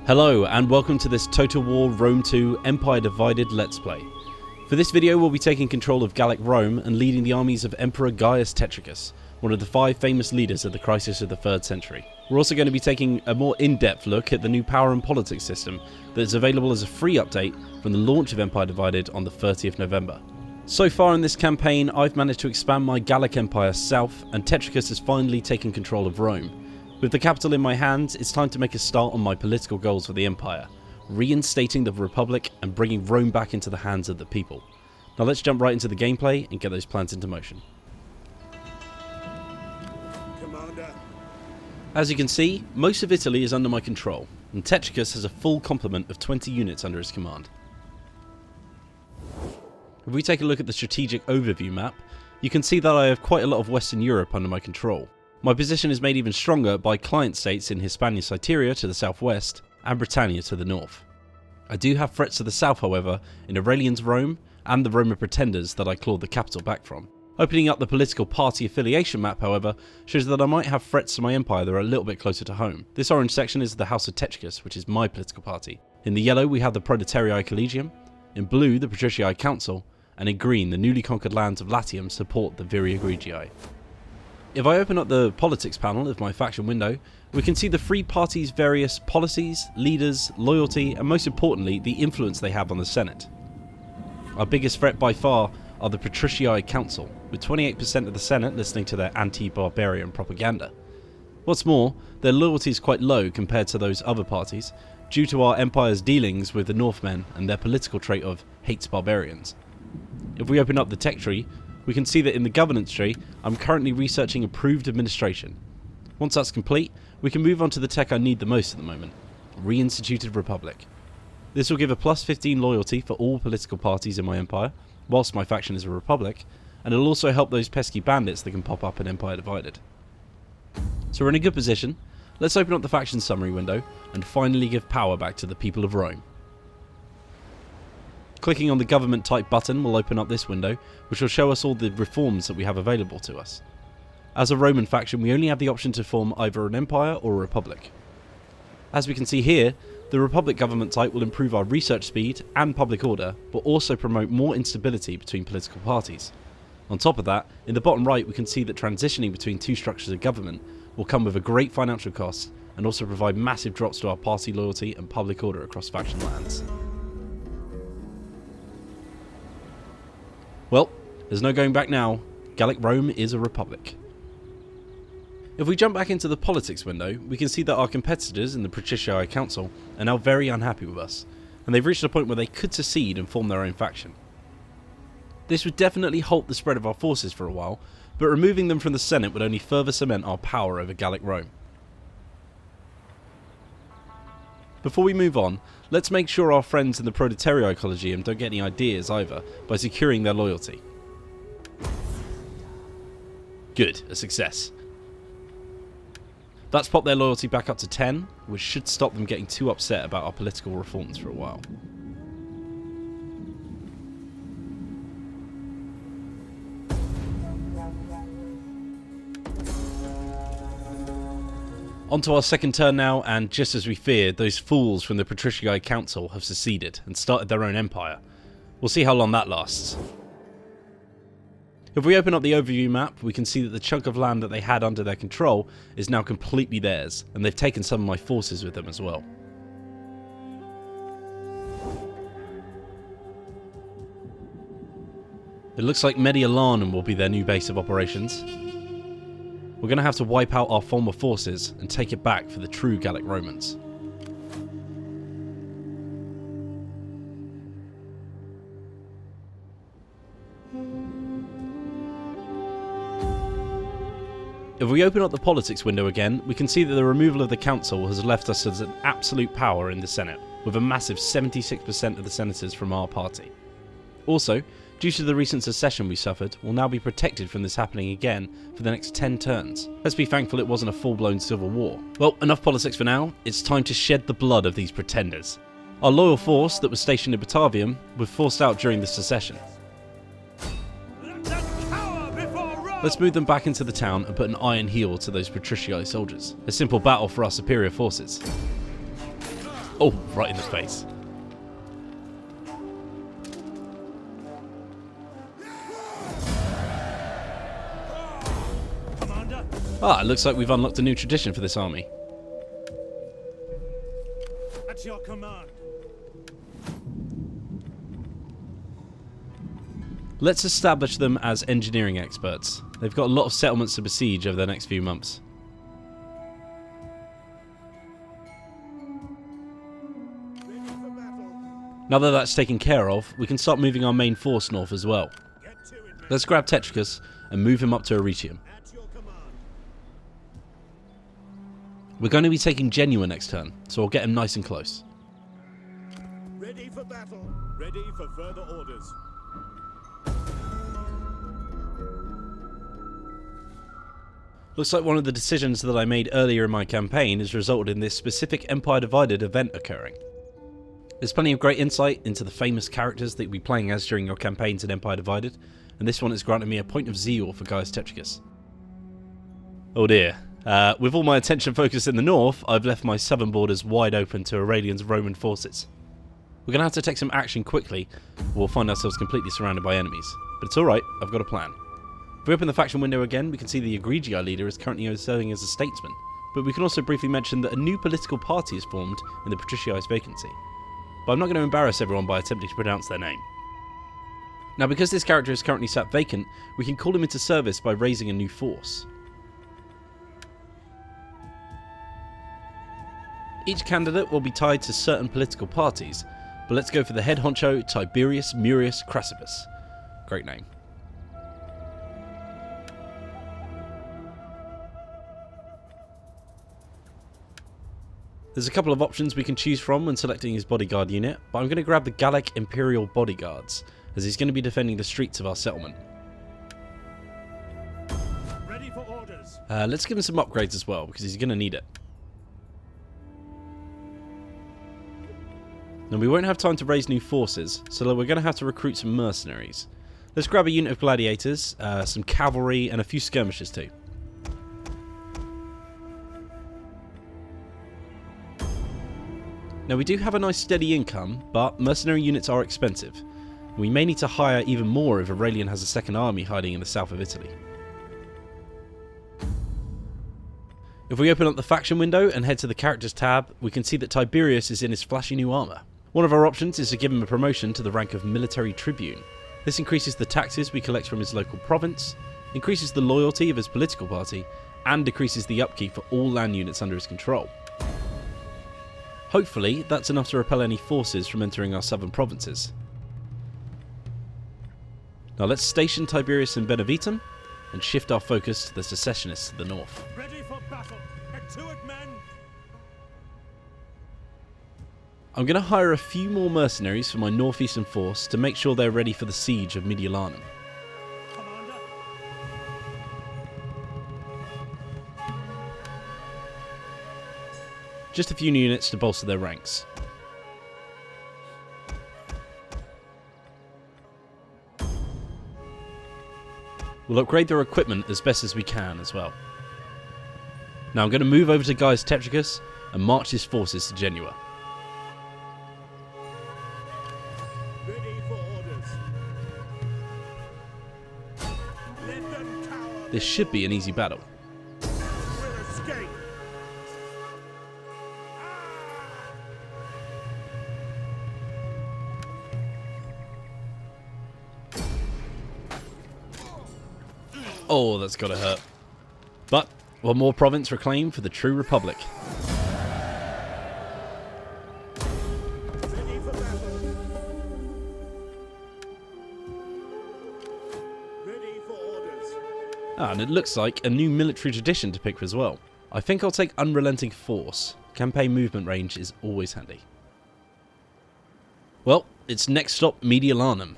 Hello and welcome to this Total War Rome 2 Empire Divided Let's Play. For this video we'll be taking control of Gallic Rome and leading the armies of Emperor Gaius Tetricus, one of the 5 famous leaders of the crisis of the 3rd century. We're also going to be taking a more in-depth look at the new power and politics system that is available as a free update from the launch of Empire Divided on the 30th November. So far in this campaign I've managed to expand my Gallic Empire south and Tetricus has finally taken control of Rome. With the capital in my hands, it's time to make a start on my political goals for the Empire, reinstating the Republic and bringing Rome back into the hands of the people. Now let's jump right into the gameplay and get those plans into motion. Commander. As you can see, most of Italy is under my control, and Tetricus has a full complement of 20 units under his command. If we take a look at the strategic overview map, you can see that I have quite a lot of Western Europe under my control. My position is made even stronger by client states in Hispania-Cyteria to the southwest and Britannia to the north. I do have threats to the south however in Aurelian's Rome and the Roman pretenders that I clawed the capital back from. Opening up the political party affiliation map however shows that I might have threats to my empire that are a little bit closer to home. This orange section is the House of Tetricus, which is my political party. In the yellow we have the Proletarii Collegium, in blue the Patricii Council, and in green the newly conquered lands of Latium support the Viria Grigii. If I open up the politics panel of my faction window, we can see the three parties' various policies, leaders, loyalty, and most importantly, the influence they have on the Senate. Our biggest threat by far are the Patricii Council, with 28% of the Senate listening to their anti-barbarian propaganda. What's more, their loyalty is quite low compared to those other parties, due to our empire's dealings with the Northmen and their political trait of hates barbarians. If we open up the tech tree, we can see that in the governance tree, I'm currently researching improved administration. Once that's complete, we can move on to the tech I need the most at the moment, Reinstituted Republic. This will give a plus 15 loyalty for all political parties in my empire, whilst my faction is a republic, and it'll also help those pesky bandits that can pop up in Empire Divided. So we're in a good position. Let's open up the faction summary window and finally give power back to the people of Rome. Clicking on the government type button will open up this window, which will show us all the reforms that we have available to us. As a Roman faction, we only have the option to form either an empire or a republic. As we can see here, the republic government type will improve our research speed and public order, but also promote more instability between political parties. On top of that, in the bottom right we can see that transitioning between two structures of government will come with a great financial cost and also provide massive drops to our party loyalty and public order across faction lands. Well, there's no going back now. Gallic Rome is a republic. If we jump back into the politics window, we can see that our competitors in the Patricii Council are now very unhappy with us, and they've reached a point where they could secede and form their own faction. This would definitely halt the spread of our forces for a while, but removing them from the Senate would only further cement our power over Gallic Rome. Before we move on, let's make sure our friends in the Proletarii Collegium don't get any ideas either by securing their loyalty. Good, a success. That's popped their loyalty back up to 10, which should stop them getting too upset about our political reforms for a while. Onto our second turn now, and just as we feared, those fools from the Patricii Council have seceded and started their own empire. We'll see how long that lasts. If we open up the overview map, we can see that the chunk of land that they had under their control is now completely theirs, and they've taken some of my forces with them as well. It looks like Mediolanum will be their new base of operations. We're going to have to wipe out our former forces and take it back for the true Gallic Romans. If we open up the politics window again, we can see that the removal of the council has left us as an absolute power in the Senate, with a massive 76% of the senators from our party. Also, due to the recent secession we suffered, we'll now be protected from this happening again for the next 10 turns. Let's be thankful it wasn't a full-blown civil war. Well, enough politics for now. It's time to shed the blood of these pretenders. Our loyal force that was stationed in Batavium was forced out during the secession. Let's move them back into the town and put an iron heel to those Patricii soldiers. A simple battle for our superior forces. Oh, right in the face. Ah, it looks like we've unlocked a new tradition for this army. At your command. Let's establish them as engineering experts. They've got a lot of settlements to besiege over the next few months. Now that that's taken care of, we can start moving our main force north as well. Let's grab Tetricus and move him up to Arretium. We're going to be taking Genua next turn, so I'll get him nice and close. Ready for battle. Ready for further orders. Looks like one of the decisions that I made earlier in my campaign has resulted in this specific Empire Divided event occurring. There's plenty of great insight into the famous characters that you'll be playing as during your campaigns in Empire Divided, and this one has granted me a point of zeal for Gaius Tetricus. Oh dear. With all my attention focused in the north, I've left my southern borders wide open to Aurelian's Roman forces. We're going to have to take some action quickly, or we'll find ourselves completely surrounded by enemies. But it's alright, I've got a plan. If we open the faction window again, we can see the Egregii leader is currently serving as a statesman, but we can also briefly mention that a new political party is formed in the Patricii's vacancy. But I'm not going to embarrass everyone by attempting to pronounce their name. Now, because this character is currently sat vacant, we can call him into service by raising a new force. Each candidate will be tied to certain political parties, but let's go for the head honcho Tiberius Murius Crassipus. Great name. There's a couple of options we can choose from when selecting his bodyguard unit, but I'm going to grab the Gallic Imperial Bodyguards, as he's going to be defending the streets of our settlement. Ready for orders. Let's give him some upgrades as well, because he's going to need it. Now, we won't have time to raise new forces, so we're going to have to recruit some mercenaries. Let's grab a unit of gladiators, some cavalry, and a few skirmishers too. Now, we do have a nice steady income, but mercenary units are expensive. We may need to hire even more if Aurelian has a second army hiding in the south of Italy. If we open up the faction window and head to the characters tab, we can see that Tiberius is in his flashy new armour. One of our options is to give him a promotion to the rank of military tribune. This increases the taxes we collect from his local province, increases the loyalty of his political party, and decreases the upkeep for all land units under his control. Hopefully, that's enough to repel any forces from entering our southern provinces. Now let's station Tiberius in Benevitum and shift our focus to the secessionists to the north. Ready for battle. Get to it, men. I'm going to hire a few more mercenaries for my northeastern force to make sure they're ready for the siege of Mediolanum. Commander. Just a few new units to bolster their ranks. We'll upgrade their equipment as best as we can as well. Now I'm going to move over to Gaius Tetricus and march his forces to Genua. Ready for orders. Let them cower. This should be an easy battle. We'll escape. Oh, that's gotta hurt. But one more province reclaimed for the true Republic. Ready for battle. Ready for orders. And it looks like a new military tradition to pick as well. I think I'll take Unrelenting Force. Campaign movement range is always handy. Well, it's next stop Mediolanum.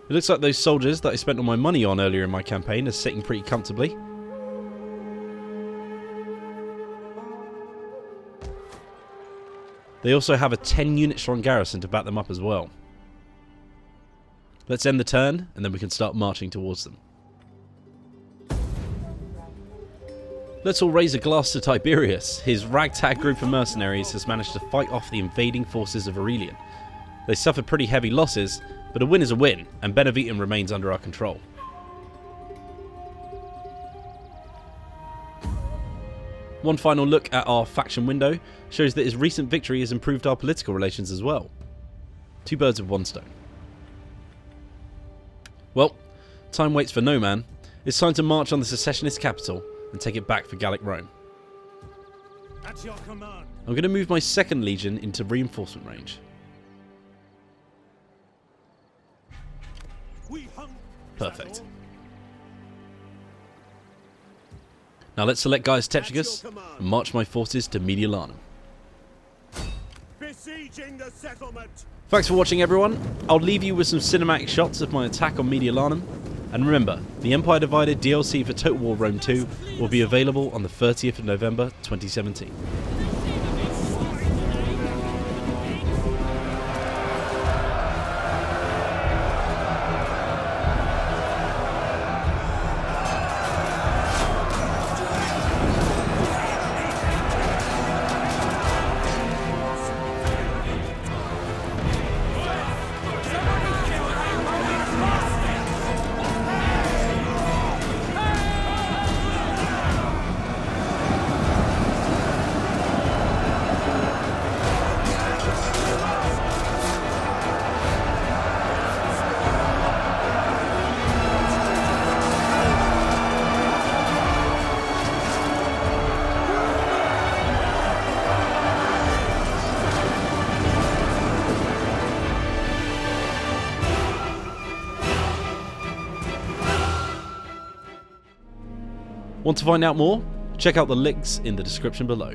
It looks like those soldiers that I spent all my money on earlier in my campaign are sitting pretty comfortably. They also have a 10 unit strong garrison to back them up as well. Let's end the turn and then we can start marching towards them. Let's all raise a glass to Tiberius. His ragtag group of mercenaries has managed to fight off the invading forces of Aurelian. They suffered pretty heavy losses, but a win is a win, and Benevitum remains under our control. One final look at our faction window shows that his recent victory has improved our political relations as well. Two birds with one stone. Well, time waits for no man. It's time to march on the secessionist capital and take it back for Gallic Rome. At your command. I'm going to move my 2nd Legion into reinforcement range. Perfect. Now let's select Gaius Tetricus and march my forces to Mediolanum. Besieging the settlement. Thanks for watching, everyone. I'll leave you with some cinematic shots of my attack on Mediolanum. And remember, the Empire Divided DLC for Total War Rome 2 will be available on the 30th of November 2017. Want to find out more? Check out the links in the description below.